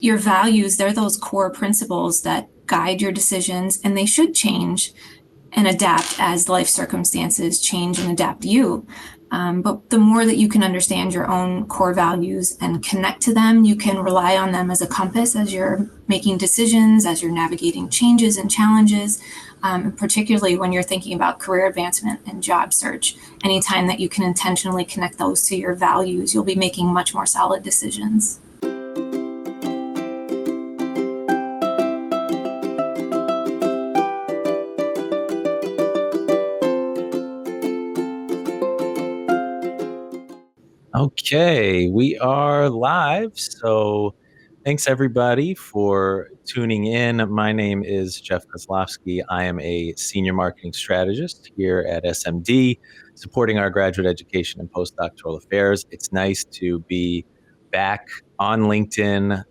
Your values, they're those core principles that guide your decisions, and they should change and adapt as life circumstances change and adapt you. But the more that you can understand your own core values and connect to them, you can rely on them as a compass as you're making decisions, as you're navigating changes and challenges, particularly when you're thinking about career advancement and job search. Anytime that you can intentionally connect those to your values, you'll be making much more solid decisions. Okay, we are live. So thanks everybody for tuning in. My name is Jeff Kozlowski. I am a senior marketing strategist here at SMD, supporting our graduate education and postdoctoral affairs. It's nice to be back on LinkedIn,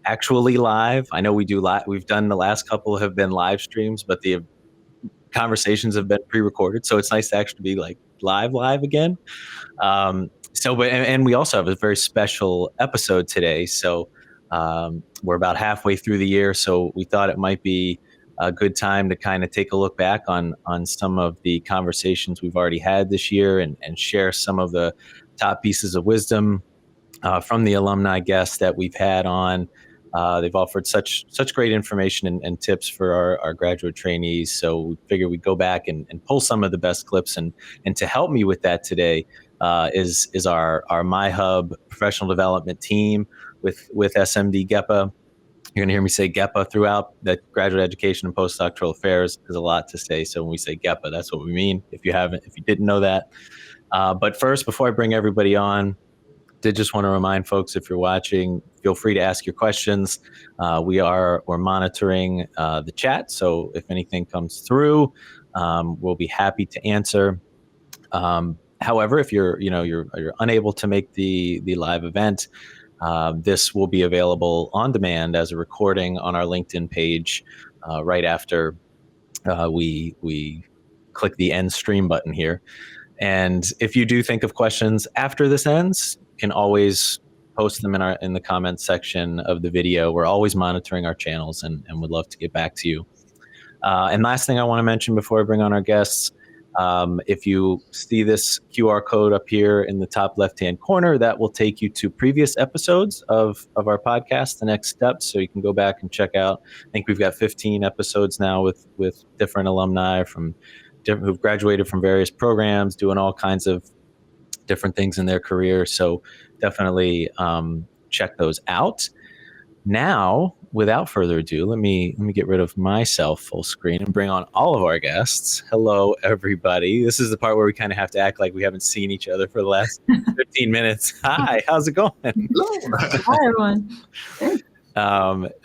actually live. I know we've done the last couple have been live streams, but the conversations have been pre-recorded. So it's nice to actually be like live again. And we also have a very special episode today. So we're about halfway through the year, so we thought it might be a good time to kind of take a look back on some of the conversations we've already had this year and share some of the top pieces of wisdom from the alumni guests that we've had on. They've offered such great information and tips for our graduate trainees. So we figured we'd go back and pull some of the best clips. And to help me with that today is our myHub professional development team with SMD GEPA. You're going to hear me say GEPA throughout the graduate education and postdoctoral affairs. There's a lot to say. So when we say GEPA, that's what we mean. If you didn't know that. But first, before I bring everybody on, did just want to remind folks, if you're watching, feel free to ask your questions. We're monitoring the chat, so if anything comes through, we'll be happy to answer. However, if you're unable to make the live event, this will be available on demand as a recording on our LinkedIn page right after we click the end stream button here. And if you do think of questions after this ends, you can always post them in the comments section of the video. We're always monitoring our channels and would love to get back to you. And last thing I want to mention before I bring on our guests, if you see this QR code up here in the top left-hand corner, that will take you to previous episodes of our podcast, The Next Steps. So you can go back and check out. I think we've got 15 episodes now with different alumni who've graduated from various programs, doing all kinds of different things in their career. So definitely check those out. Now, without further ado, let me get rid of myself full screen and bring on all of our guests. Hello, everybody. This is the part where we kind of have to act like we haven't seen each other for the last 15 minutes. Hi, how's it going? Hi, everyone.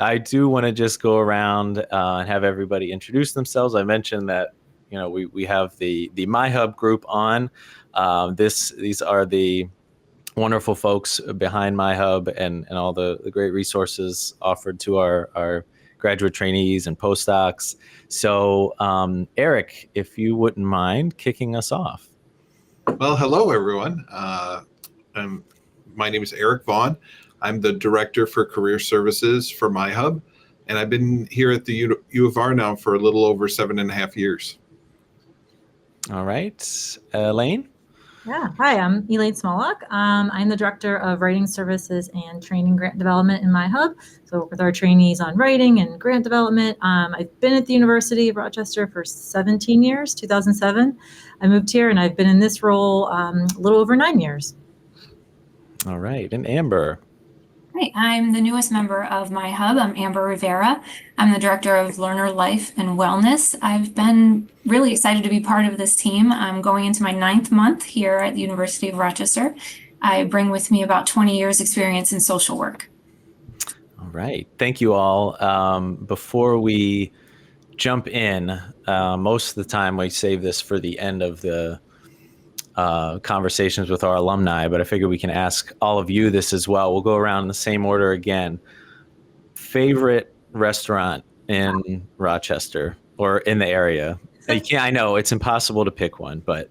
I do want to just go around and have everybody introduce themselves. I mentioned that we have the myHub group on. These are the wonderful folks behind myHub and all the great resources offered to our graduate trainees and postdocs. So, Eric, if you wouldn't mind kicking us off. Well, hello, everyone. My name is Eric Vaughn. I'm the Director for Career Services for myHub, and I've been here at the U of R now for a little over 7.5 years. All right. Elaine? Yeah. Hi, I'm Elaine Smolak. I'm the Director of Writing Services and Training Grant Development in myHub. So I work with our trainees on writing and grant development. I've been at the University of Rochester for 17 years, 2007. I moved here and I've been in this role a little over 9 years. All right. And Amber? Hi, I'm the newest member of myHub. I'm Amber Rivera. I'm the Director of Learner Life and Wellness. I've been really excited to be part of this team. I'm going into my 9th month here at the University of Rochester. I bring with me about 20 years experience in social work. All right. Thank you all. Before we jump in, most of the time we save this for the end of the conversations with our alumni, but I figure we can ask all of you this as well. We'll go around in the same order again. Favorite restaurant in Rochester or in the area? I know it's impossible to pick one, but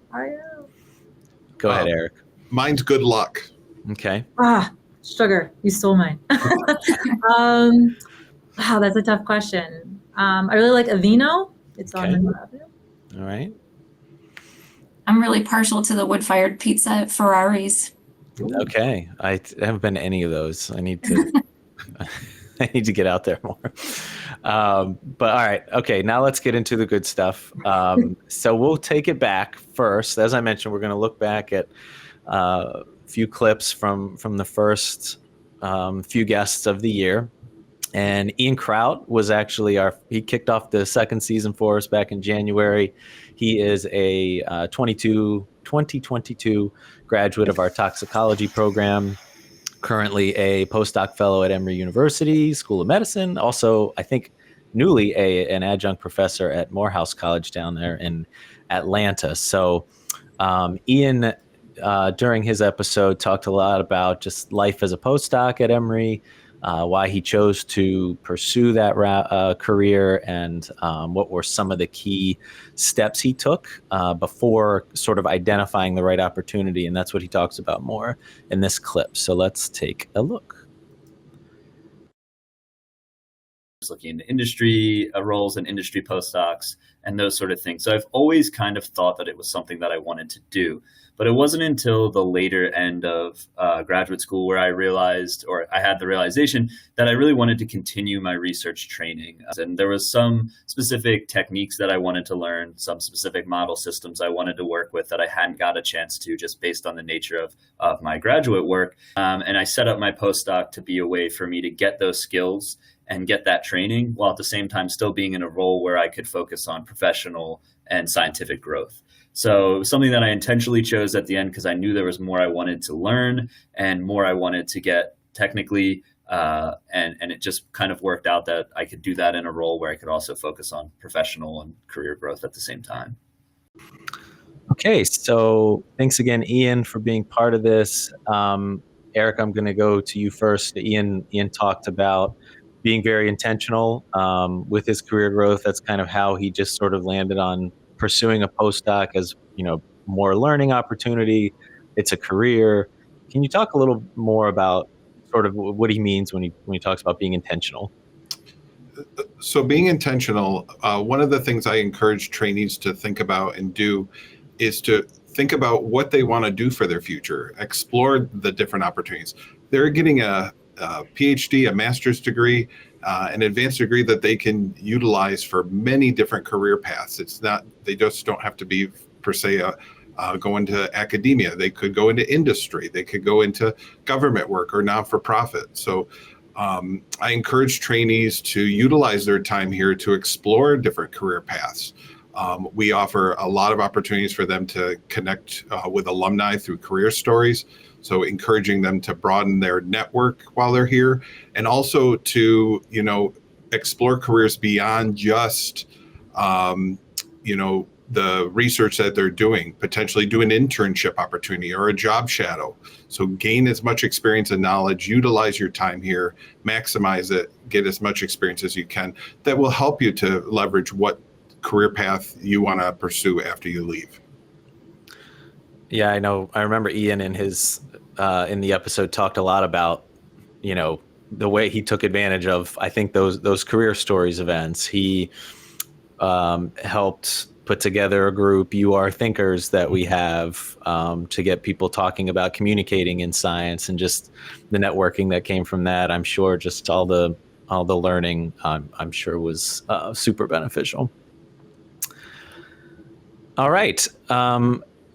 go ahead, Eric. Mine's Good Luck. Okay. Sugar, you stole mine. Wow, that's a tough question. I really like Aveeno. It's on Okay. Monroe Avenue. All right. I'm really partial to the wood-fired pizza at Ferrari's. Okay. I haven't been to any of those. I need to I need to get out there more. But all right. Okay. Now let's get into the good stuff. So we'll take it back first. As I mentioned, we're going to look back at a few clips from the first few guests of the year. And Ian Kraut was actually he kicked off the second season for us back in January. He is a 2022 graduate of our toxicology program, currently a postdoc fellow at Emory University School of Medicine. Also, I think newly an adjunct professor at Morehouse College down there in Atlanta. So Ian, during his episode, talked a lot about just life as a postdoc at Emory, why he chose to pursue that career, and what were some of the key steps he took before sort of identifying the right opportunity. And that's what he talks about more in this clip. So let's take a look. Looking into industry roles and industry postdocs and those sort of things. So I've always kind of thought that it was something that I wanted to do, but it wasn't until the later end of graduate school where I realized, or I had the realization, that I really wanted to continue my research training. And there was some specific techniques that I wanted to learn, some specific model systems I wanted to work with that I hadn't got a chance to just based on the nature of my graduate work. And I set up my postdoc to be a way for me to get those skills and get that training while at the same time still being in a role where I could focus on professional and scientific growth. So something that I intentionally chose at the end because I knew there was more I wanted to learn and more I wanted to get technically. And it just kind of worked out that I could do that in a role where I could also focus on professional and career growth at the same time. Okay, so thanks again, Ian, for being part of this. Eric, I'm going to go to you first. Ian talked about being very intentional with his career growth. That's kind of how he just sort of landed on pursuing a postdoc as, more learning opportunity. It's a career. Can you talk a little more about sort of what he means when he talks about being intentional? So being intentional, one of the things I encourage trainees to think about and do is to think about what they want to do for their future, explore the different opportunities. They're getting a PhD, a master's degree, an advanced degree that they can utilize for many different career paths. They just don't have to be per se go into academia. They could go into industry. They could go into government work or non-for-profit. So I encourage trainees to utilize their time here to explore different career paths. We offer a lot of opportunities for them to connect with alumni through career stories. So encouraging them to broaden their network while they're here, and also to, explore careers beyond just, the research that they're doing, potentially do an internship opportunity or a job shadow. So gain as much experience and knowledge, utilize your time here, maximize it, get as much experience as you can. That will help you to leverage what career path you want to pursue after you leave. Yeah, I know. I remember Ian in his in the episode talked a lot about, the way he took advantage of, I think, those career stories events. He helped put together a group, You Are Thinkers, that we have to get people talking about communicating in science, and just the networking that came from that. I'm sure just all the learning, I'm sure was super beneficial. All right.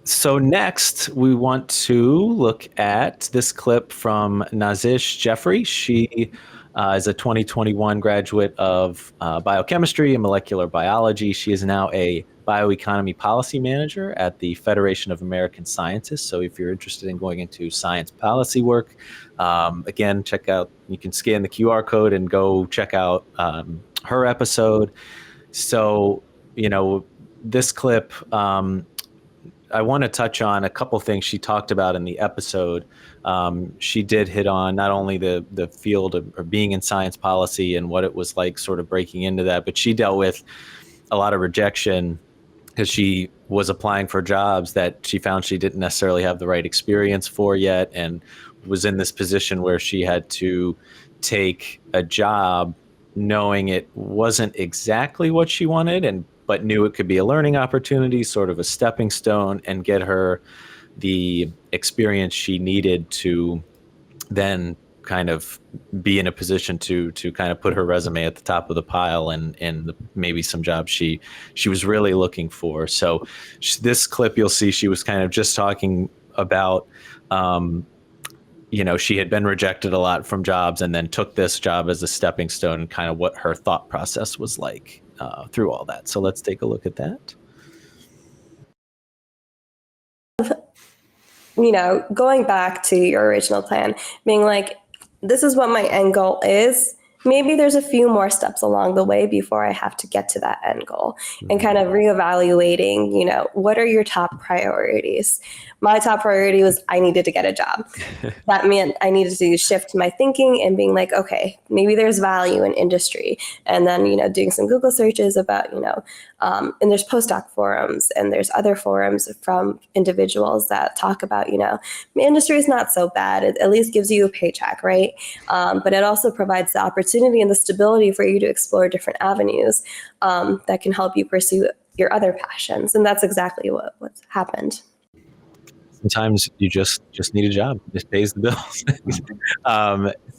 So next, we want to look at this clip from Nazish Jeffrey. She is a 2021 graduate of biochemistry and molecular biology. She is now a bioeconomy policy manager at the Federation of American Scientists. So if you're interested in going into science policy work, again, check out, you can scan the QR code and go check out her episode. So, this clip, I want to touch on a couple things she talked about in the episode. She did hit on not only the field of being in science policy and what it was like sort of breaking into that, but she dealt with a lot of rejection because she was applying for jobs that she found she didn't necessarily have the right experience for yet, and was in this position where she had to take a job knowing it wasn't exactly what she wanted, but knew it could be a learning opportunity, sort of a stepping stone, and get her the experience she needed to then kind of be in a position to kind of put her resume at the top of the pile and maybe some jobs she was really looking for. So this clip, you'll see she was kind of just talking about, she had been rejected a lot from jobs and then took this job as a stepping stone, and kind of what her thought process was like through all that. So let's take a look at that. Going back to your original plan, being like, this is what my end goal is. Maybe there's a few more steps along the way before I have to get to that end goal, and kind of reevaluating, what are your top priorities? My top priority was I needed to get a job. That meant I needed to shift my thinking and being like, okay, maybe there's value in industry. And then, doing some Google searches about, and there's postdoc forums and there's other forums from individuals that talk about, industry is not so bad. It at least gives you a paycheck, right? But it also provides the opportunity and the stability for you to explore different avenues that can help you pursue your other passions. And that's exactly what's happened. Sometimes you just need a job. It pays the bills.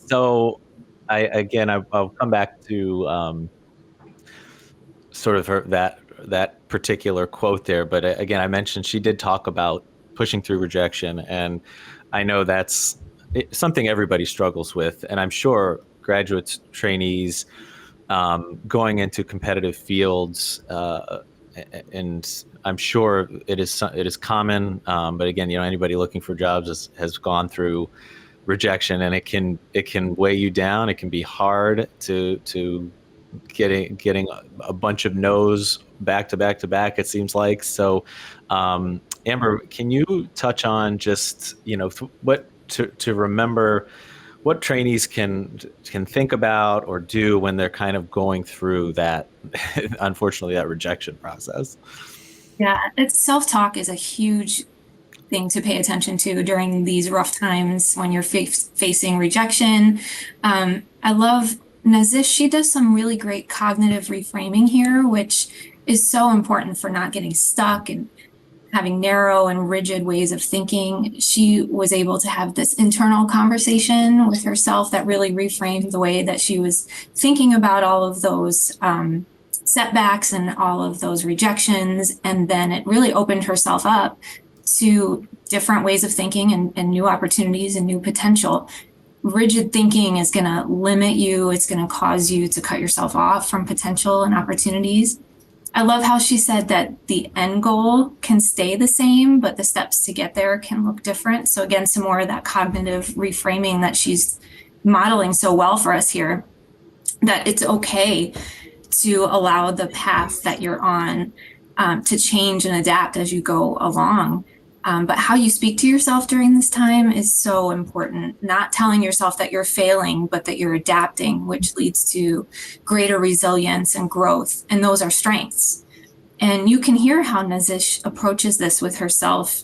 So I'll come back to sort of that particular quote there. But again, I mentioned she did talk about pushing through rejection. And I know that's something everybody struggles with. And I'm sure graduates, trainees, going into competitive fields, and I'm sure it is common, but again, anybody looking for jobs has gone through rejection, and it can weigh you down. It can be hard to getting a bunch of no's back to back to back, it seems like. So, Amber, can you touch on just what to remember, what trainees can think about or do when they're kind of going through that, unfortunately, that rejection process? Yeah, self-talk is a huge thing to pay attention to during these rough times when you're facing rejection. I love Nazish. She does some really great cognitive reframing here, which is so important for not getting stuck and having narrow and rigid ways of thinking. She was able to have this internal conversation with herself that really reframed the way that she was thinking about all of those setbacks and all of those rejections. And then it really opened herself up to different ways of thinking and new opportunities and new potential. Rigid thinking is going to limit you. It's going to cause you to cut yourself off from potential and opportunities. I love how she said that the end goal can stay the same, but the steps to get there can look different. So again, some more of that cognitive reframing that she's modeling so well for us here, that it's okay to allow the path that you're on to change and adapt as you go along. But how you speak to yourself during this time is so important. Not telling yourself that you're failing, but that you're adapting, which leads to greater resilience and growth. And those are strengths. And you can hear how Nazish approaches this with herself.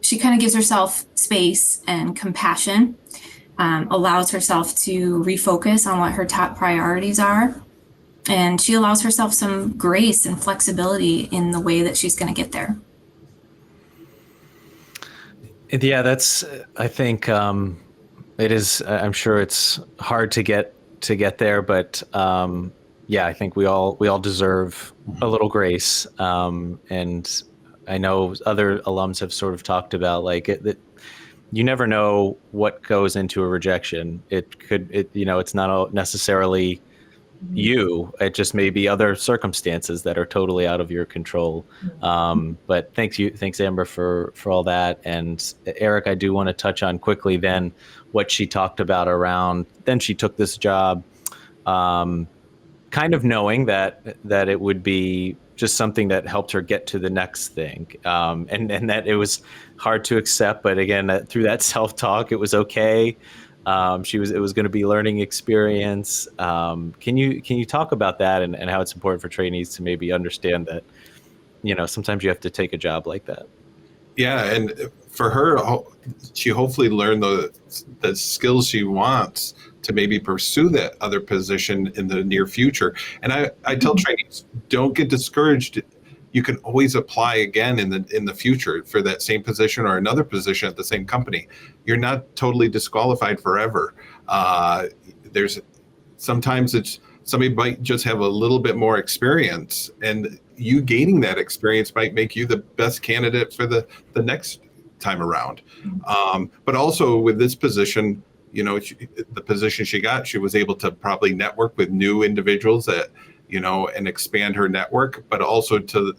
She kind of gives herself space and compassion, allows herself to refocus on what her top priorities are. And she allows herself some grace and flexibility in the way that she's going to get there. Yeah, I think it is. I'm sure it's hard to get there, but I think we all deserve a little grace. And I know other alums have sort of talked about that you never know what goes into a rejection. It's not necessarily you. It just may be other circumstances that are totally out of your control. But thanks Amber for all that. And Eric, I do want to touch on quickly then what she talked about around, then she took this job, kind of knowing that it would be just something that helped her get to the next thing. And that it was hard to accept, but again, through that self-talk, it was okay. It was going to be a learning experience. Can you talk about that and how it's important for trainees to maybe understand that, sometimes you have to take a job like that? Yeah, and for her, she hopefully learned the skills she wants to maybe pursue that other position in the near future. And I tell trainees, don't get discouraged. You can always apply again in the future for that same position or another position at the same company. You're not totally disqualified forever. There's sometimes somebody might just have a little bit more experience, and you gaining that experience might make you the best candidate for the next time around. But also with this position, the position she got, she was able to probably network with new individuals that, and expand her network, but also to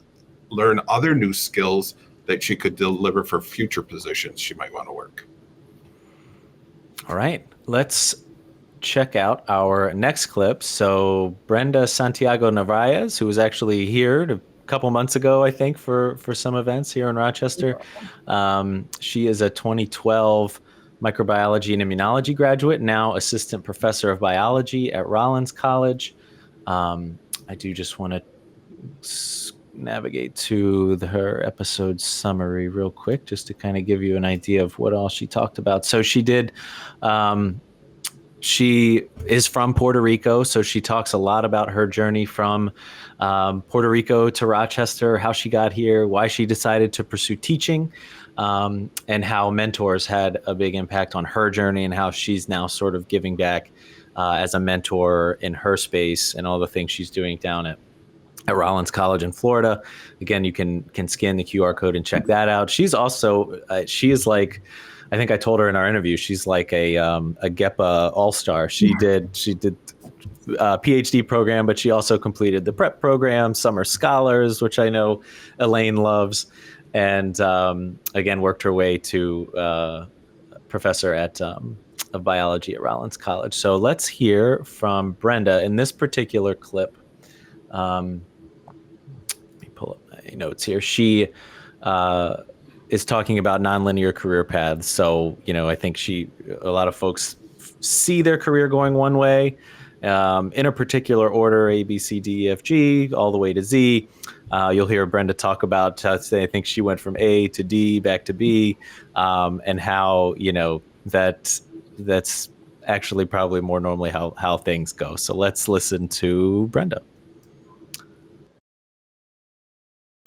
learn other new skills that she could deliver for future positions she might want to work. All right, let's check out our next clip. So Brenda Santiago Narvaez, who was actually here a couple months ago, I think, for some events here in Rochester. She is a 2012 microbiology and immunology graduate, now assistant professor of biology at Rollins College. I do just want to navigate to her episode summary real quick, just to kind of give you an idea of what all she talked about. So she did, she is from Puerto Rico, so she talks a lot about her journey from Puerto Rico to Rochester, how she got here, why she decided to pursue teaching, and how mentors had a big impact on her journey, and how she's now sort of giving back as a mentor in her space and all the things she's doing down at Rollins College in Florida. Again, you can scan the QR code and check that out. She's also, she is like, I think I told her in our interview, she's like a GEPA all-star. She did a PhD program, but she also completed the prep program, Summer Scholars, which I know Elaine loves, and again, worked her way to professor of biology at Rollins College. So let's hear from Brenda in this particular clip. Let me pull up my notes here. She is talking about nonlinear career paths. So, I think a lot of folks see their career going one way, in a particular order, A, B, C, D, E, F, G, all the way to Z. You'll hear Brenda talk about, I think she went from A to D, back to B, and how, that's actually probably more normally how things go. So let's listen to Brenda.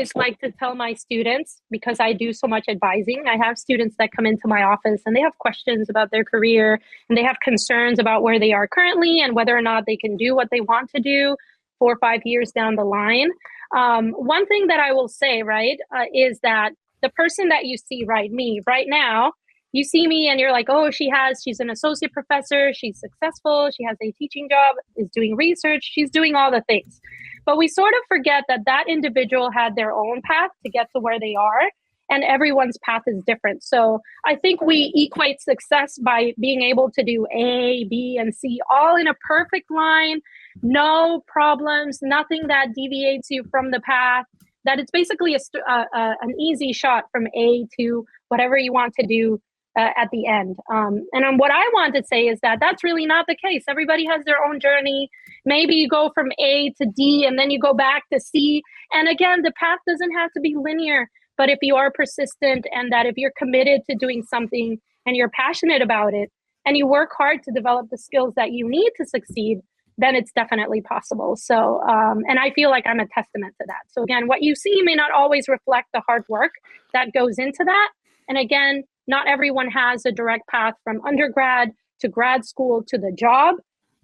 I just like to tell my students, because I do so much advising, I have students that come into my office and they have questions about their career and they have concerns about where they are currently and whether or not they can do what they want to do 4 or 5 years down the line. One thing that I will say, right, is that the person that you see, me right now, you see me and you're like, oh, she's an associate professor, she's successful, she has a teaching job, is doing research, she's doing all the things. But we sort of forget that individual had their own path to get to where they are, and everyone's path is different. So I think we equate success by being able to do A, B, and C all in a perfect line, no problems, nothing that deviates you from the path, that it's basically an easy shot from A to whatever you want to do at the end. And what I want to say is that that's really not the case. Everybody has their own journey. Maybe you go from A to D and then you go back to C. And again, the path doesn't have to be linear, but if you are persistent and that if you're committed to doing something and you're passionate about it and you work hard to develop the skills that you need to succeed, then it's definitely possible. So, and I feel like I'm a testament to that. So again, what you see may not always reflect the hard work that goes into that. And again, not everyone has a direct path from undergrad to grad school to the job,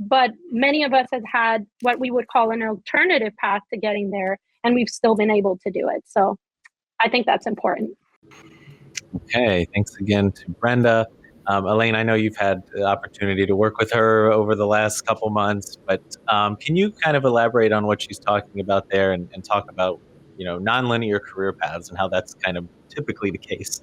but many of us have had what we would call an alternative path to getting there, and we've still been able to do it. So I think that's important. Okay, thanks again to Brenda. Elaine, I know you've had the opportunity to work with her over the last couple months, but can you kind of elaborate on what she's talking about there and talk about, nonlinear career paths and how that's kind of typically the case?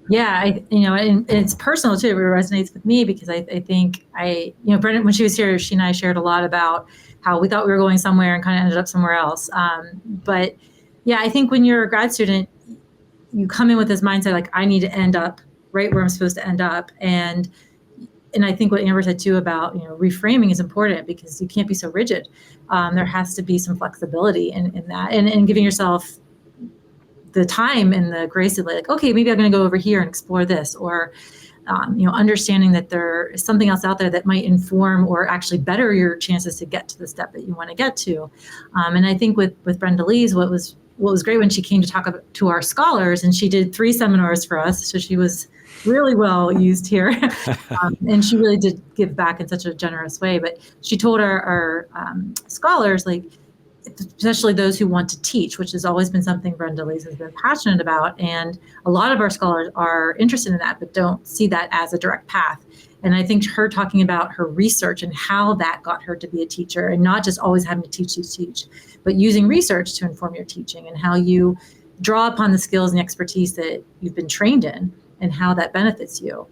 Yeah, and it's personal too. It resonates with me because I think Brenda, when she was here, she and I shared a lot about how we thought we were going somewhere and kind of ended up somewhere else. But yeah, I think when you're a grad student, you come in with this mindset, like, I need to end up right where I'm supposed to end up. And I think what Amber said too about, reframing is important because you can't be so rigid. There has to be some flexibility in that and giving yourself the time and the grace of like, okay, maybe I'm going to go over here and explore this, or understanding that there is something else out there that might inform or actually better your chances to get to the step that you want to get to. And I think with Brenda Lee's, what was great when she came to talk to our scholars, and she did 3 seminars for us, so she was really well used here. And she really did give back in such a generous way. But she told our scholars, like, especially those who want to teach, which has always been something Brenda Lee's has been passionate about. And a lot of our scholars are interested in that, but don't see that as a direct path. And I think her talking about her research and how that got her to be a teacher, and not just always having to teach, but using research to inform your teaching, and how you draw upon the skills and expertise that you've been trained in and how that benefits you.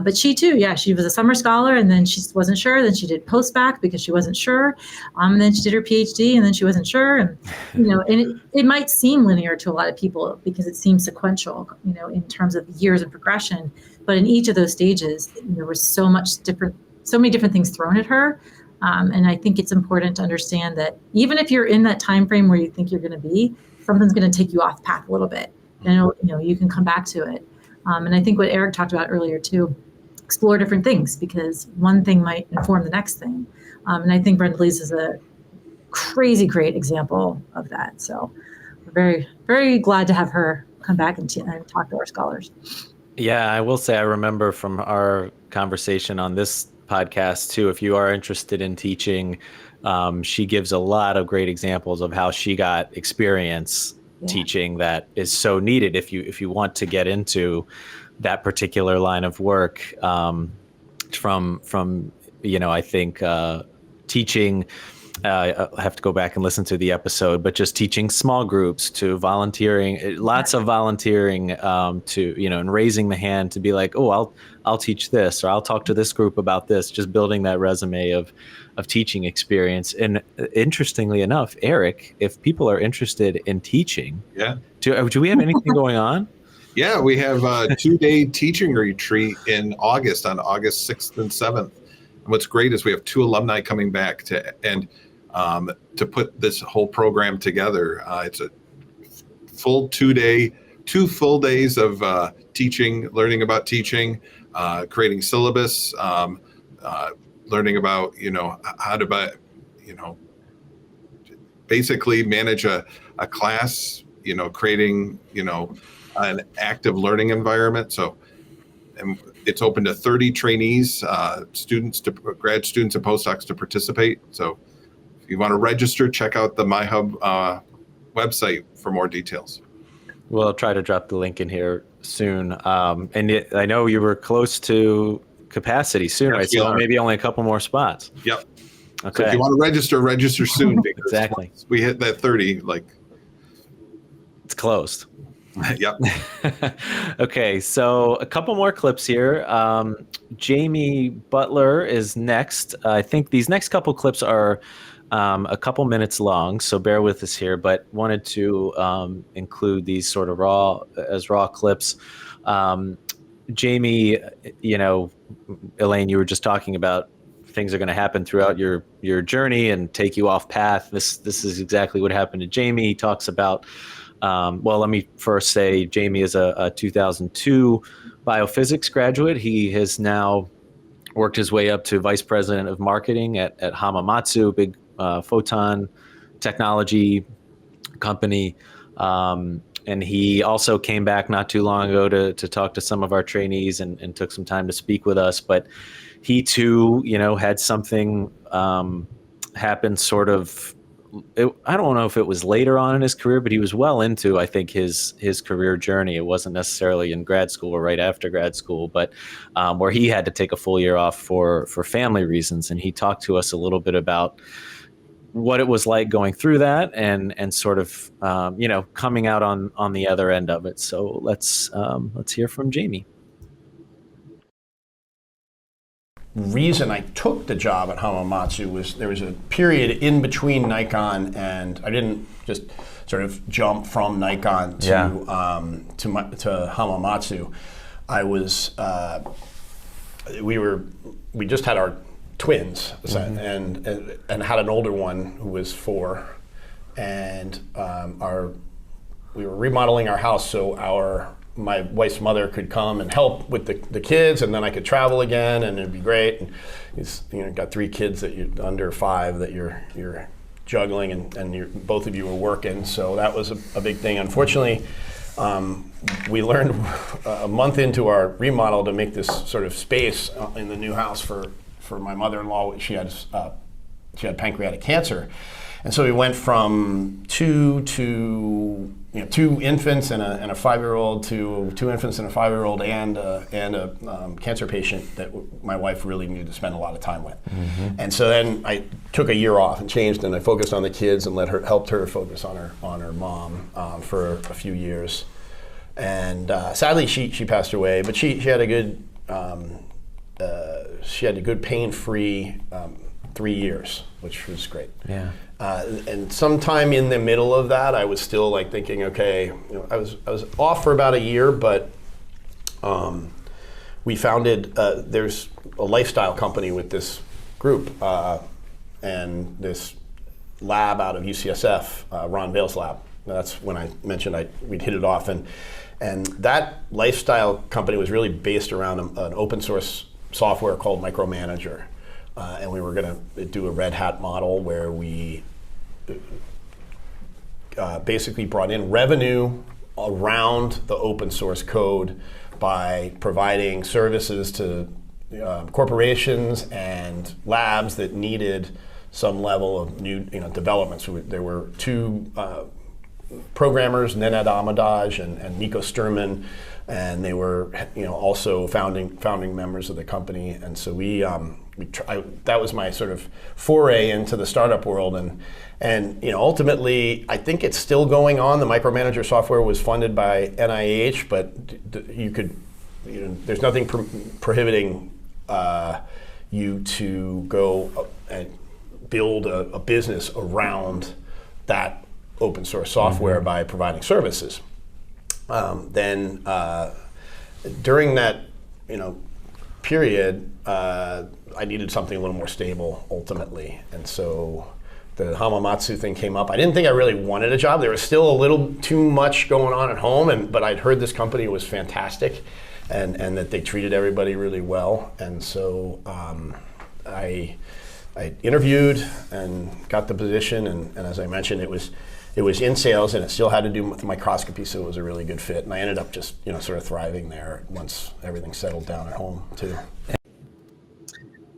But she too, she was a summer scholar, and then she wasn't sure. Then she did postdoc because she wasn't sure. And then she did her PhD, and then she wasn't sure. And and it might seem linear to a lot of people because it seems sequential, in terms of years of progression. But in each of those stages, there was so many different things thrown at her. And I think it's important to understand that even if you're in that time frame where you think you're going to be, something's going to take you off path a little bit, and you can come back to it. And I think what Eric talked about earlier too, explore different things, because one thing might inform the next thing. And I think Brenda Lee's is a crazy great example of that. So we're very, very glad to have her come back and talk to our scholars. Yeah, I will say I remember from our conversation on this podcast too, if you are interested in teaching, she gives a lot of great examples of how she got experience teaching that is so needed if you want to get into that particular line of work, from I think teaching, I have to go back and listen to the episode, but just teaching small groups to volunteering, lots of volunteering, to and raising the hand to be like, oh, I'll teach this, or I'll talk to this group about this, just building that resume of teaching experience. And interestingly enough, Eric, if people are interested in teaching, do we have anything going on? Yeah, we have a 2-day teaching retreat in August, on August 6th and 7th. And what's great is we have 2 alumni coming back to put this whole program together. It's a full 2 full days of teaching, learning about teaching, creating syllabus, learning about, how to, basically manage a class, creating, an active learning environment. So, and it's open to 30 trainees, grad students and postdocs to participate. So if you want to register, check out the myHub website for more details. We'll try to drop the link in here soon. And I know you were close to capacity soon, right? So maybe only a couple more spots. Yep. Okay. So if you want to register soon. Because exactly. Once we hit that 30, it's closed. Yep. Okay, so a couple more clips here. Jamie Butler is next. I think these next couple clips are a couple minutes long, so bear with us here, but wanted to include these sort of raw clips. Jamie, Elaine, you were just talking about things are going to happen throughout your journey and take you off path. This is exactly what happened to Jamie. He talks about well, let me first say Jamie is a 2002 biophysics graduate. He has now worked his way up to vice president of marketing at Hamamatsu, big photon technology company. And he also came back not too long ago to talk to some of our trainees and took some time to speak with us. But he too, had something happen sort of, I don't know if it was later on in his career, but he was well into, I think, his career journey. It wasn't necessarily in grad school or right after grad school, but where he had to take a full year off for family reasons. And he talked to us a little bit about what it was like going through that and sort of, coming out on the other end of it. So let's hear from Jamie. Reason I took the job at Hamamatsu was there was a period in between Nikon, and I didn't just sort of jump from Nikon to Hamamatsu. I was we just had our twins, and had an older one who was 4, and were remodeling our house so my wife's mother could come and help with the kids, and then I could travel again, and it'd be great. And he's, got 3 kids that you under 5 that you're juggling, and both of you were working, so that was a big thing. Unfortunately, we learned a month into our remodel to make this sort of space in the new house for my mother-in-law. She had pancreatic cancer. And so we went from 2 infants and a 5-year-old to 2 infants and a 5-year-old and a cancer patient that my wife really needed to spend a lot of time with. Mm-hmm. And so then I took a year off and changed, and I focused on the kids and helped her focus on her mom for a few years. And sadly, she passed away, but she had a good pain-free 3 years, which was great. Yeah. And sometime in the middle of that, I was still like thinking, okay, I was off for about a year, but we founded, there's a lifestyle company with this group and this lab out of UCSF, Ron Vale's lab. That's when I mentioned we'd hit it off, and that lifestyle company was really based around an open source software called Micromanager. And we were going to do a Red Hat model where we basically brought in revenue around the open source code by providing services to corporations and labs that needed some level of new development. So there were 2 programmers, Nenad Ahmadaj and Nico Sturman, and they were also founding members of the company. And so that was my sort of foray into the startup world, and ultimately I think it's still going on. The Micromanager software was funded by NIH, but there's nothing prohibiting you to go and build a business around that open source software by providing services. Then during that period, I needed something a little more stable ultimately, and so the Hamamatsu thing came up. I didn't think I really wanted a job. There was still a little too much going on at home, but I'd heard this company was fantastic, and that they treated everybody really well, and so I interviewed and got the position, and as I mentioned, it was in sales, and it still had to do with microscopy, so it was a really good fit. And I ended up just, sort of thriving there once everything settled down at home too.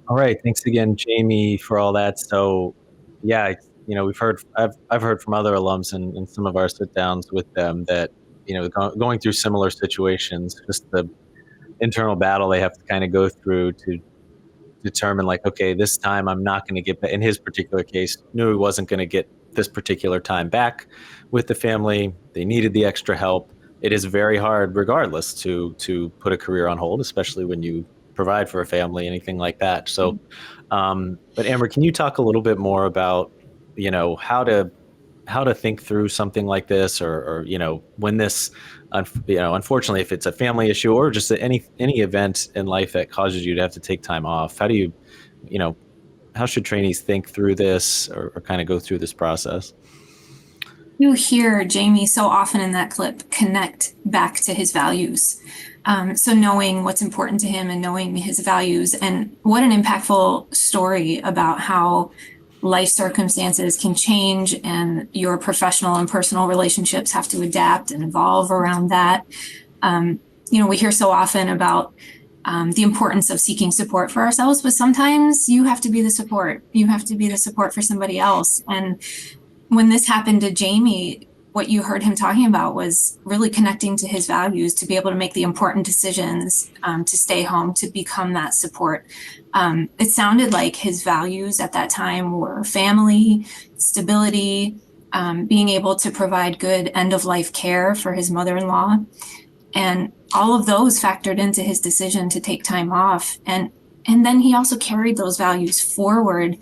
All right, thanks again, Jamie, for all that. So, yeah, I've heard from other alums in some of our sit downs with them that going through similar situations, just the internal battle they have to kind of go through to determine, like, okay, this time I'm not going to get, in his particular case, knew he wasn't going to get this particular time back with the family. They needed the extra help. It is very hard regardless to put a career on hold, especially when you provide for a family, anything like that. So, but Amber, can you talk a little bit more about, how to think through something like this, or when this, unfortunately, if it's a family issue or just any event in life that causes you to have to take time off, how do you, how should trainees think through this or kind of go through this process? You hear Jamie so often in that clip connect back to his values. So knowing what's important to him and knowing his values, and what an impactful story about how life circumstances can change and your professional and personal relationships have to adapt and evolve around that. We hear so often about the importance of seeking support for ourselves, but sometimes you have to be the support. You have to be the support for somebody else. And when this happened to Jamie, what you heard him talking about was really connecting to his values to be able to make the important decisions, to stay home, to become that support. It sounded like his values at that time were family, stability, being able to provide good end-of-life care for his mother-in-law. And all of those factored into his decision to take time off. And then he also carried those values forward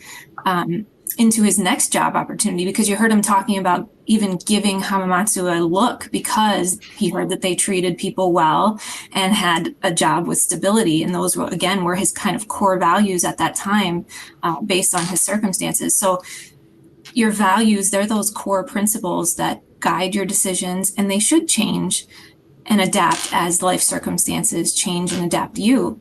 into his next job opportunity, because you heard him talking about even giving Hamamatsu a look because he heard that they treated people well and had a job with stability. And those were, again, were his kind of core values at that time, based on his circumstances. So your values, they're those core principles that guide your decisions, and they should change and adapt as life circumstances change and adapt you.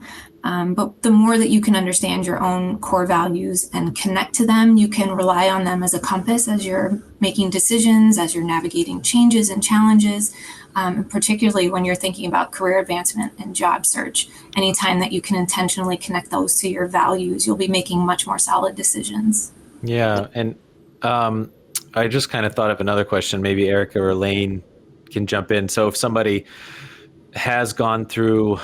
But the more that you can understand your own core values and connect to them, you can rely on them as a compass as you're making decisions, as you're navigating changes and challenges, particularly when you're thinking about career advancement and job search. Anytime that you can intentionally connect those to your values, you'll be making much more solid decisions. Yeah. And I just kind of thought of another question. Maybe Erica or Elaine can jump in. So if somebody has gone through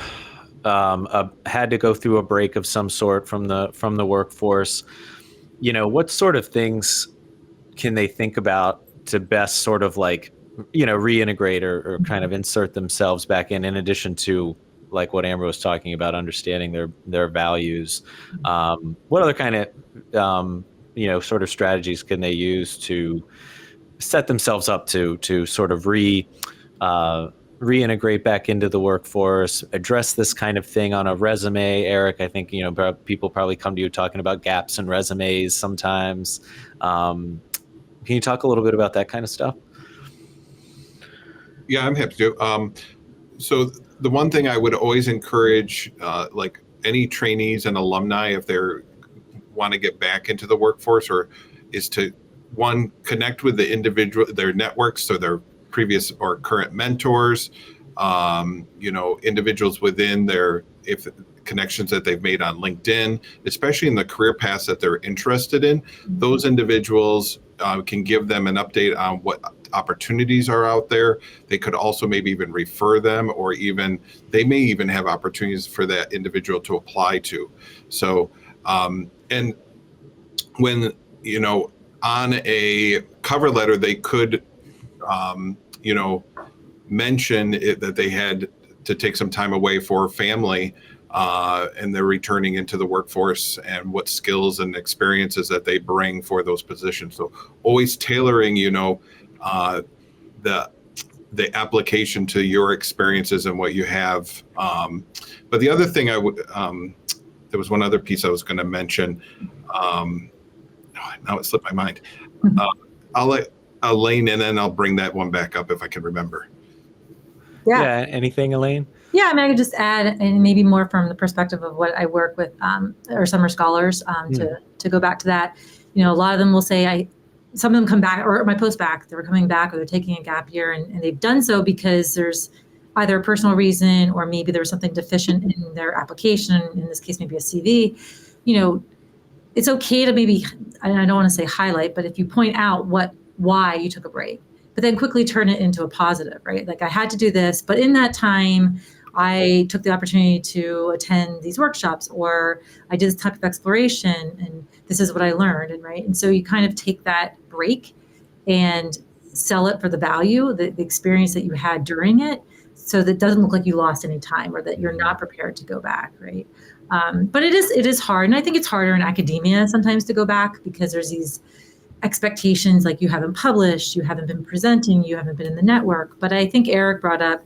had to go through a break of some sort from the workforce, what sort of things can they think about to best sort of like, reintegrate or kind of insert themselves back in addition to like what Amber was talking about, understanding their values? What other kind of, sort of strategies can they use to set themselves up to sort of reintegrate back into the workforce, address this kind of thing on a resume? Eric, I think, people probably come to you talking about gaps in resumes sometimes. Can you talk a little bit about that kind of stuff? Yeah, I'm happy to. So the one thing I would always encourage, like any trainees and alumni, if they want to get back into the workforce, is to, one, connect with the individual, their networks, so their previous or current mentors, individuals within their connections that they've made on LinkedIn, especially in the career paths that they're interested in. Those individuals can give them an update on what opportunities are out there. They could also maybe even refer them, or they may even have opportunities for that individual to apply to. So, and when, on a cover letter, they could, mention that they had to take some time away for family, and they're returning into the workforce, and what skills and experiences that they bring for those positions. So always tailoring, the application to your experiences and what you have. But the other thing there was one other piece I was going to mention. Now it slipped my mind. I'll let Elaine, and then I'll bring that one back up if I can remember. Yeah. Anything, Elaine? Yeah, I mean, I could just add, and maybe more from the perspective of what I work with, or summer scholars, to go back to that. A lot of them will say, some of them come back, or my post-bac, they were coming back, or they're taking a gap year, and they've done so because there's either a personal reason, or maybe there was something deficient in their application, in this case, maybe a CV. It's okay to maybe, I don't want to say highlight, but if you point out why you took a break, but then quickly turn it into a positive, right? Like, I had to do this, but in that time, I took the opportunity to attend these workshops, or I did this type of exploration, and this is what I learned, and so you kind of take that break and sell it for the value, the experience that you had during it, so that it doesn't look like you lost any time, or that you're not prepared to go back, right? But it is hard, and I think it's harder in academia sometimes to go back, because there's these expectations, like you haven't published, you haven't been presenting, you haven't been in the network. But I think Eric brought up,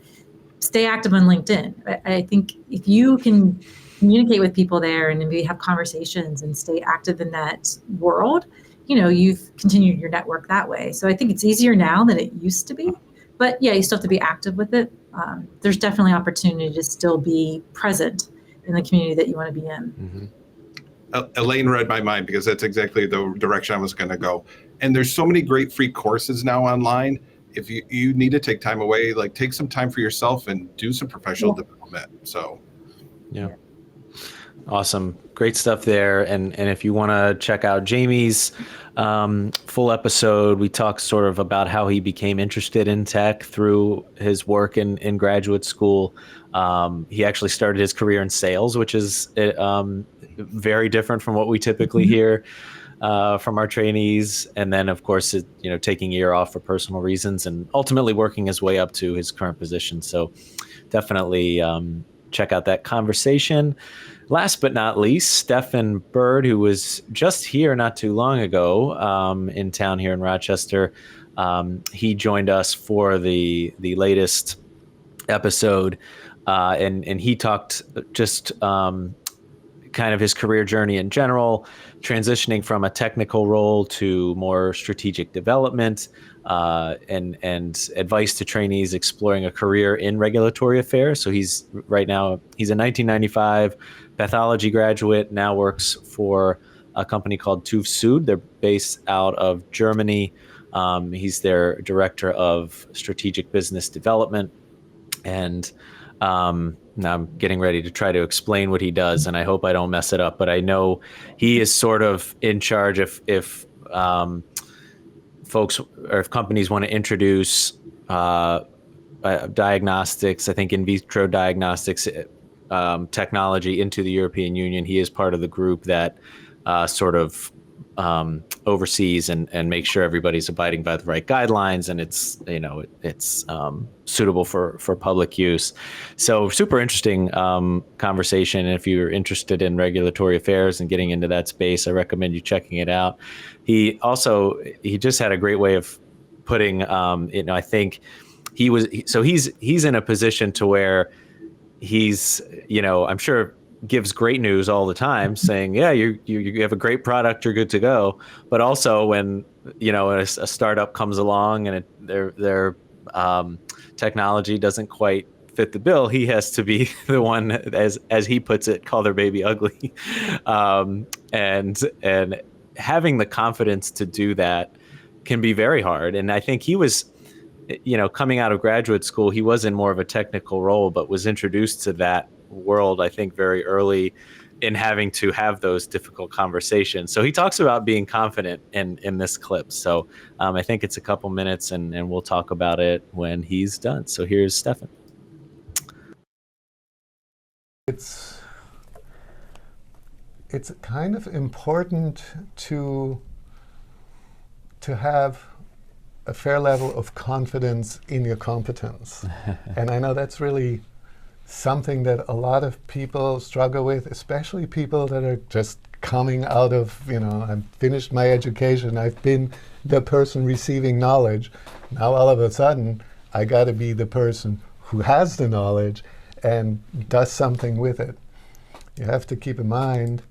stay active on LinkedIn. I think if you can communicate with people there and maybe have conversations and stay active in that world, you've continued your network that way. So I think it's easier now than it used to be. But yeah, you still have to be active with it. There's definitely opportunity to still be present in the community that you want to be in. Mm-hmm. Elaine read my mind, because that's exactly the direction I was going to go. And there's so many great free courses now online. If you need to take time away, like, take some time for yourself and do some professional development. So, yeah. Awesome. Great stuff there. And if you want to check out Jamie's full episode, we talk sort of about how he became interested in tech through his work in graduate school. He actually started his career in sales, which is very different from what we typically hear from our trainees. And then, of course, taking a year off for personal reasons, and ultimately working his way up to his current position. So definitely check out that conversation. Last but not least, Stefan Bird, who was just here not too long ago in town here in Rochester. He joined us for the latest episode, and he talked just kind kind of his career journey in general, transitioning from a technical role to more strategic development, and advice to trainees exploring a career in regulatory affairs. So he's a 1995 pathology graduate, now works for a company called TÜV Süd. They're based out of Germany. He's their director of strategic business development. And now I'm getting ready to try to explain what he does, and I hope I don't mess it up. But I know he is sort of in charge if folks or if companies want to introduce diagnostics, I think in vitro diagnostics technology into the European Union. He is part of the group that sort of oversees and makes sure everybody's abiding by the right guidelines, and it's suitable for public use. So super interesting conversation. And if you're interested in regulatory affairs and getting into that space, I recommend you checking it out. He just had a great way of putting, I think he's in a position to where he's, I'm sure gives great news all the time, saying, yeah, you have a great product, you're good to go. But also when, a startup comes along and their technology doesn't quite fit the bill, he has to be the one, as he puts it, call their baby ugly. And having the confidence to do that can be very hard. And I think he was, coming out of graduate school, he was in more of a technical role, but was introduced to that world, I think, very early in having to have those difficult conversations. So he talks about being confident in this clip. So I think it's a couple minutes and we'll talk about it when he's done. So here's Stefan. It's kind of important to have a fair level of confidence in your competence. And I know that's really something that a lot of people struggle with, especially people that are just coming out of, I've finished my education, I've been the person receiving knowledge. Now all of a sudden, I got to be the person who has the knowledge and does something with it. You have to keep in mind,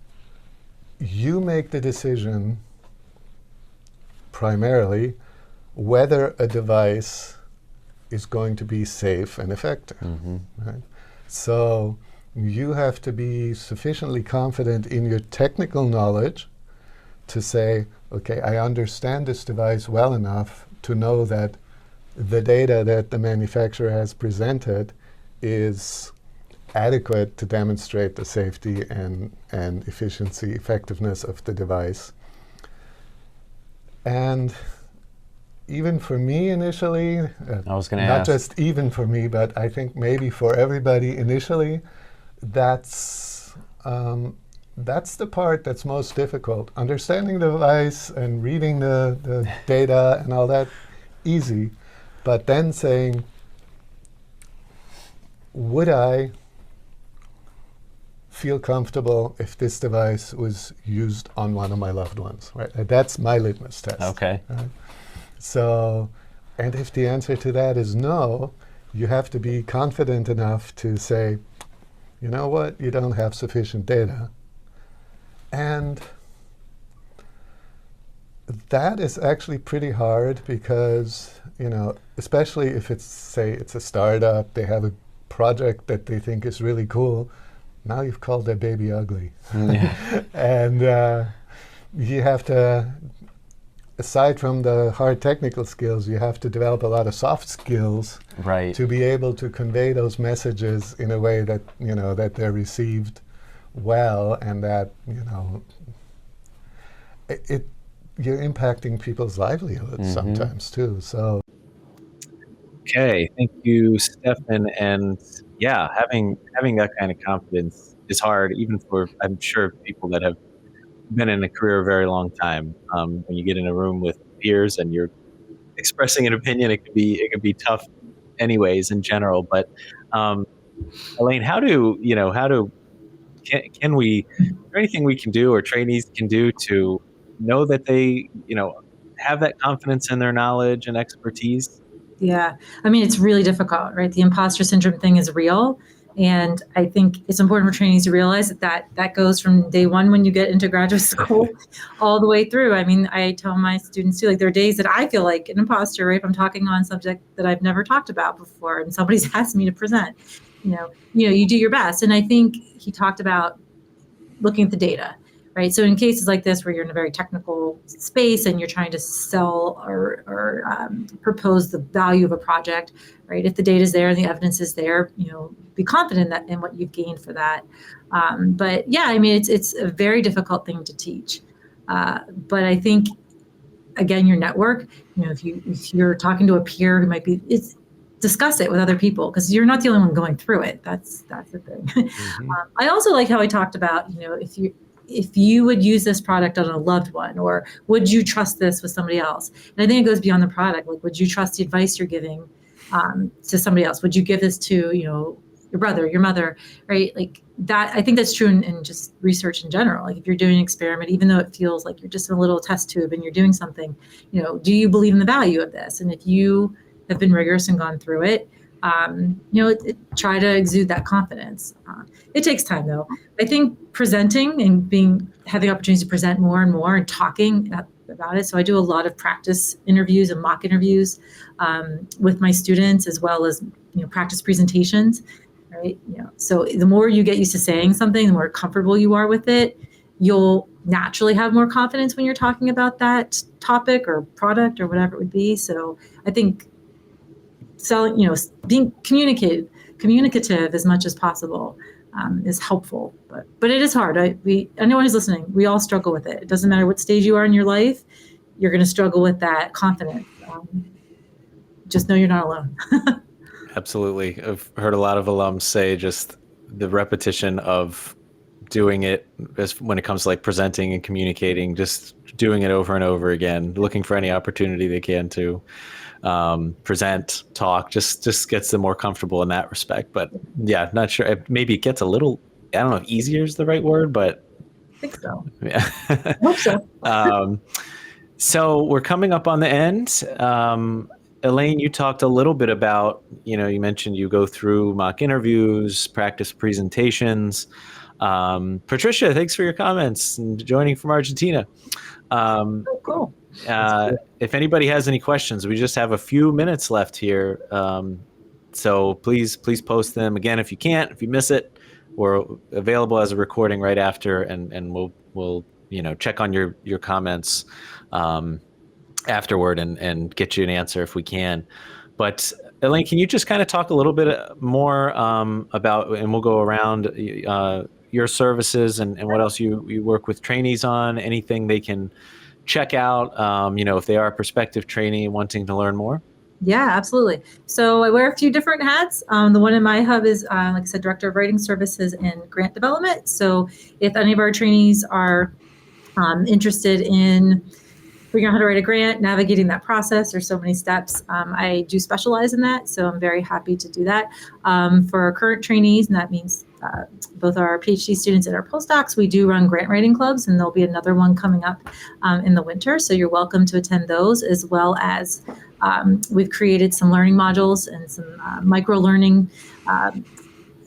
you make the decision primarily whether a device is going to be safe and effective. Mm-hmm. Right? So you have to be sufficiently confident in your technical knowledge to say, okay, I understand this device well enough to know that the data that the manufacturer has presented is adequate to demonstrate the safety and efficiency, effectiveness of the device. And even for me initially, I was going to not ask. just even for me, but I think maybe for everybody initially, that's the part that's most difficult. Understanding the device and reading the data and all that, easy. But then saying, would I feel comfortable if this device was used on one of my loved ones, right? That's my litmus test. Okay. Right? So, and if the answer to that is no, you have to be confident enough to say, you know what, you don't have sufficient data. And that is actually pretty hard because, especially if it's a startup, they have a project that they think is really cool. Now you've called their baby ugly. Yeah. And you have to, aside from the hard technical skills, you have to develop a lot of soft skills, right, to be able to convey those messages in a way that, that they're received well, and that, you're impacting people's livelihoods sometimes too. So. Okay, thank you, Stefan. And yeah, having that kind of confidence is hard, even for, I'm sure, people that have been in a career a very long time. When you get in a room with peers and you're expressing an opinion, it can be tough, anyways, in general. But Elaine, can we? Is there anything we can do, or trainees can do, to know that they, have that confidence in their knowledge and expertise? Yeah. I mean, it's really difficult, right? The imposter syndrome thing is real. And I think it's important for trainees to realize that goes from day one when you get into graduate school all the way through. I mean, I tell my students too, like there are days that I feel like an imposter, right? If I'm talking on a subject that I've never talked about before and somebody's asked me to present, you do your best. And I think he talked about looking at the data, right? So in cases like this, where you're in a very technical space and you're trying to sell or propose the value of a project, right? If the data is there and the evidence is there, be confident that in what you've gained for that. But yeah, I mean, it's a very difficult thing to teach. But I think, again, your network, if you're talking to a peer who might be, discuss it with other people, because you're not the only one going through it. That's the thing. Mm-hmm. I also like how he talked about, if you would use this product on a loved one, or would you trust this with somebody else? And I think it goes beyond the product. Like, would you trust the advice you're giving to somebody else? Would you give this to, your brother, your mother, right? Like that, I think that's true in just research in general. Like if you're doing an experiment, even though it feels like you're just in a little test tube and you're doing something, do you believe in the value of this? And if you have been rigorous and gone through it, try to exude that confidence. It takes time though. I think presenting and having opportunities to present more and more and talking about it. So I do a lot of practice interviews and mock interviews with my students, as well as practice presentations. Right? So the more you get used to saying something, the more comfortable you are with it, you'll naturally have more confidence when you're talking about that topic or product or whatever it would be. So I think being communicative as much as possible is helpful, but it is hard. Anyone who's listening, we all struggle with it. It doesn't matter what stage you are in your life, you're going to struggle with that confidence. Just know you're not alone. Absolutely. I've heard a lot of alums say just the repetition of doing it when it comes to like presenting and communicating, just doing it over and over again, looking for any opportunity they can to present, talk, just gets them more comfortable in that respect. But yeah, not sure. Maybe it gets a little, I don't know if easier is the right word, but I think so. Yeah. I hope so. So we're coming up on the end. Elaine, you talked a little bit about, you mentioned you go through mock interviews, practice presentations. Patricia, thanks for your comments and joining from Argentina. Cool. If anybody has any questions, we just have a few minutes left here. So please post them. Again, if you miss it, we're available as a recording right after, and we'll check on your comments afterward and get you an answer if we can. But Elaine, can you just kind of talk a little bit more about, and we'll go around your services and what else you work with trainees on, anything they can check out, if they are a prospective trainee wanting to learn more? Yeah, absolutely. So I wear a few different hats. The one in myHub is, like I said, Director of Writing Services and Grant Development. So if any of our trainees are interested in figuring out how to write a grant, navigating that process, there's so many steps. I do specialize in that, so I'm very happy to do that. For our current trainees, and that means both our PhD students and our postdocs, we do run grant writing clubs, and there'll be another one coming up in the winter. So you're welcome to attend those, as well as we've created some learning modules and some micro learning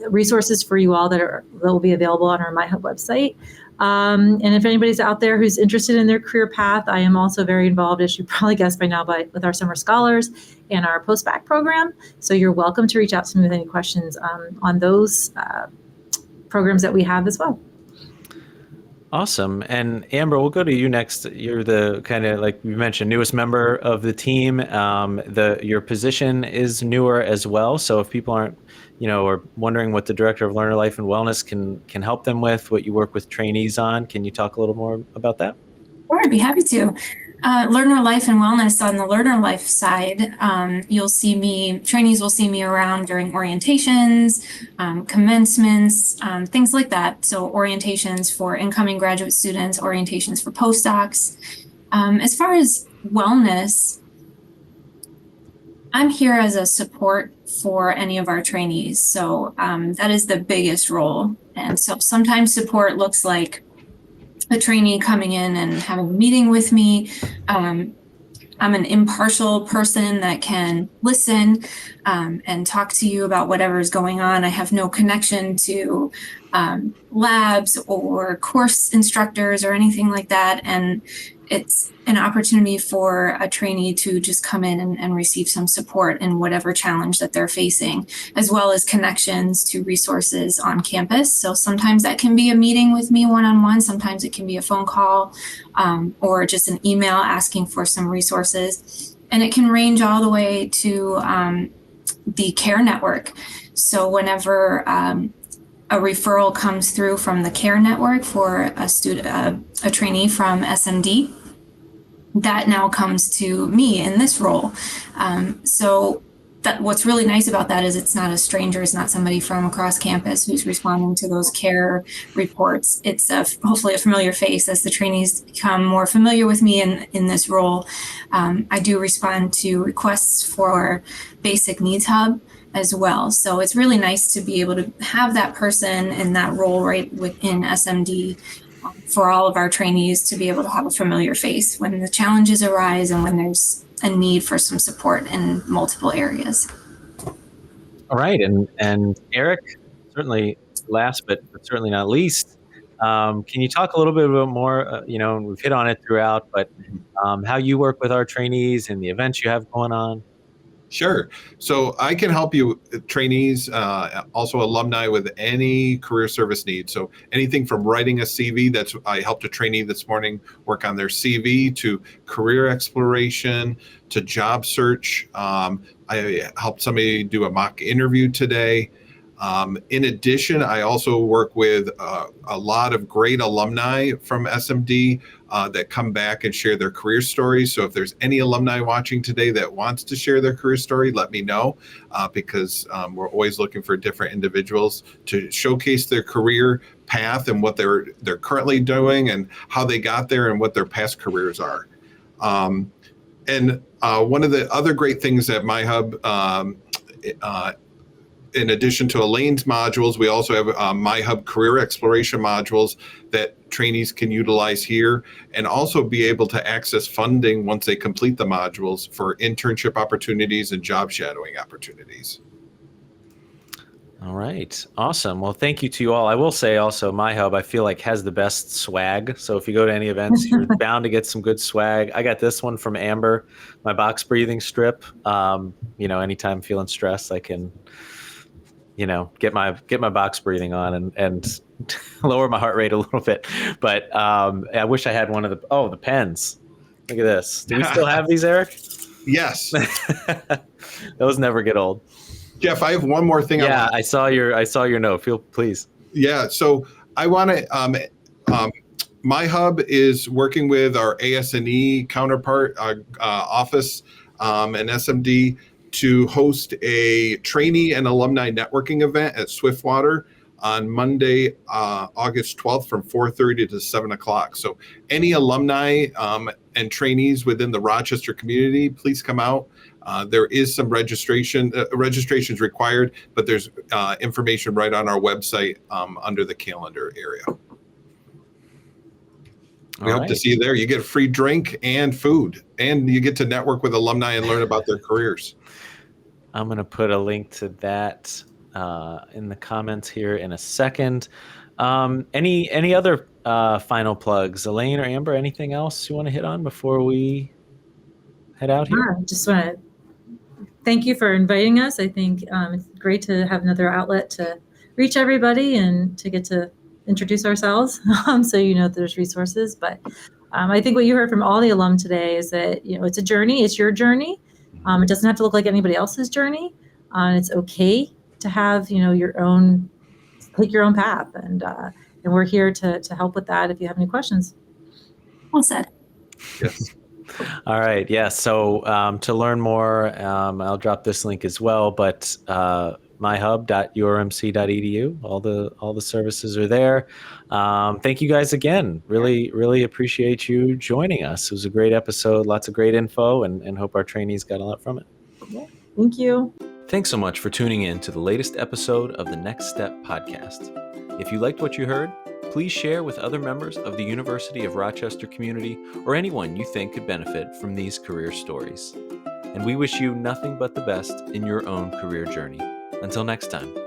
resources for you all that will be available on our myHub website. And if anybody's out there who's interested in their career path, I am also very involved, as you probably guessed by now, with our summer scholars and our postbac program. So you're welcome to reach out to me with any questions on those programs that we have as well. Awesome. And Amber, we'll go to you next. You're the kind of, like you mentioned, newest member of the team. Your position is newer as well. So if people aren't, or wondering what the Director of Learner Life and Wellness can help them with, what you work with trainees on, can you talk a little more about that? Sure, I'd be happy to. Learner Life and Wellness, on the Learner Life side, trainees will see me around during orientations, commencements, things like that. So orientations for incoming graduate students, orientations for postdocs. As far as wellness, I'm here as a support for any of our trainees. So that is the biggest role. And so sometimes support looks like a trainee coming in and having a meeting with me, I'm an impartial person that can listen and talk to you about whatever is going on. I have no connection to labs or course instructors or anything like that. And it's an opportunity for a trainee to just come in and receive some support in whatever challenge that they're facing, as well as connections to resources on campus. So sometimes that can be a meeting with me one-on-one. Sometimes it can be a phone call or just an email asking for some resources. And it can range all the way to the care network. So whenever a referral comes through from the care network for a student, a trainee from SMD, that now comes to me in this role. So that what's really nice about that is it's not a stranger, it's not somebody from across campus who's responding to those care reports. It's hopefully a familiar face as the trainees become more familiar with me in this role. I do respond to requests for basic needs hub as well. So it's really nice to be able to have that person in that role right within SMD for all of our trainees to be able to have a familiar face when the challenges arise and when there's a need for some support in multiple areas. All right. And Eric, certainly last but certainly not least, can you talk a little bit more, we've hit on it throughout, but how you work with our trainees and the events you have going on? Sure. So I can help you, trainees, also alumni, with any career service needs. So anything from writing a CV, I helped a trainee this morning work on their CV, to career exploration, to job search. I helped somebody do a mock interview today. In addition, I also work with a lot of great alumni from SMD that come back and share their career stories. So if there's any alumni watching today that wants to share their career story, let me know, because we're always looking for different individuals to showcase their career path and what they're currently doing and how they got there and what their past careers are. And one of the other great things at myHub, in addition to Elaine's modules, we also have myHub career exploration modules that trainees can utilize here, and also be able to access funding once they complete the modules for internship opportunities and job shadowing opportunities. All right. Awesome. Well, thank you to you all. I will say also myHub, I feel like, has the best swag. So if you go to any events, you're bound to get some good swag. I got this one from Amber, my box breathing strip. Anytime feeling stressed, I can get my box breathing on and lower my heart rate a little bit. But I wish I had one of the pens. Look at this. Do we still have these, Eric? Yes. Those never get old. Jeff, I have one more thing. Yeah, I saw your note. Please. Yeah. So I want to, myHub is working with our AS&E counterpart office and SMD to host a trainee and alumni networking event at Swiftwater on Monday, August 12th from 4:30 to 7 o'clock. So any alumni and trainees within the Rochester community, please come out. There is some registration is required, but there's information right on our website under the calendar area. We hope to see you there. You get a free drink and food, and you get to network with alumni and learn about their careers. I'm going to put a link to that in the comments here in a second. Any other final plugs? Elaine or Amber, anything else you want to hit on before we head out here? I just want to thank you for inviting us. I think it's great to have another outlet to reach everybody and to get to introduce ourselves so there's resources. But I think what you heard from all the alum today is that it's a journey. It's your journey. It doesn't have to look like anybody else's journey. It's okay to have your own path, and we're here to help with that if you have any questions. Well said. Yes. All right. Yeah. So to learn more, I'll drop this link as well. But myhub.urmc.edu. All the services are there. Thank you guys again. Really, really appreciate you joining us. It was a great episode. Lots of great info, and hope our trainees got a lot from it. Yeah. Thank you. Thanks so much for tuning in to the latest episode of the Next Step podcast. If you liked what you heard, Please share with other members of the University of Rochester community or anyone you think could benefit from these career stories. And we wish you nothing but the best in your own career journey. Until next time.